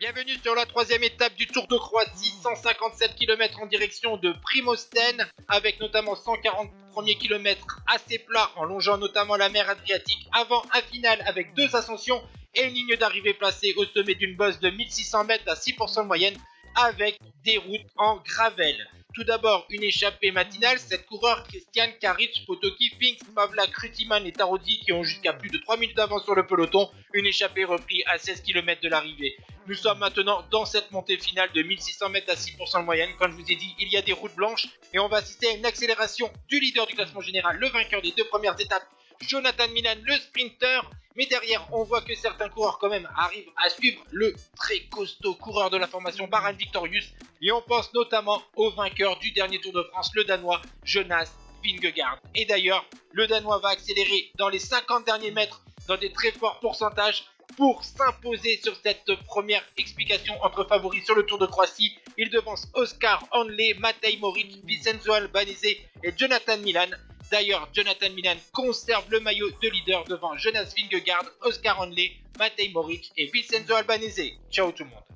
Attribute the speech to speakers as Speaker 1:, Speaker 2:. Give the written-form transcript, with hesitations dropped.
Speaker 1: Bienvenue sur la troisième étape du Tour de Croatie, 157 km en direction de Primosten, avec notamment 140 premiers kilomètres assez plats en longeant notamment la mer Adriatique, avant un final avec deux ascensions et une ligne d'arrivée placée au sommet d'une bosse de 1600 mètres à 6% de moyenne, avec des routes en gravel. Tout d'abord, une échappée matinale, 7 coureurs, Christian, Karic, Potoki, Finks, Pavlak, Krutiman et Tarodi qui ont jusqu'à plus de 3 minutes d'avance sur le peloton, une échappée reprise à 16 km de l'arrivée. Nous sommes maintenant dans cette montée finale de 1600 mètres à 6% de moyenne. Comme je vous ai dit, il y a des routes blanches et on va assister à une accélération du leader du classement général, le vainqueur des deux premières étapes, Jonathan Milan, le sprinter. Mais derrière, on voit que certains coureurs quand même arrivent à suivre le très costaud coureur de la formation Baran Victorious. Et on pense notamment au vainqueur du dernier Tour de France, le Danois Jonas Vingegaard. Et d'ailleurs, le Danois va accélérer dans les 50 derniers mètres dans des très forts pourcentages pour s'imposer sur cette première explication entre favoris sur le Tour de Croatie. Il devance Oscar Hanley, Matej Moric, Vincenzo Albanese et Jonathan Milan. D'ailleurs, Jonathan Milan conserve le maillot de leader devant Jonas Vingegaard, Oscar Hanley, Matej Moric et Vincenzo Albanese. Ciao tout le monde.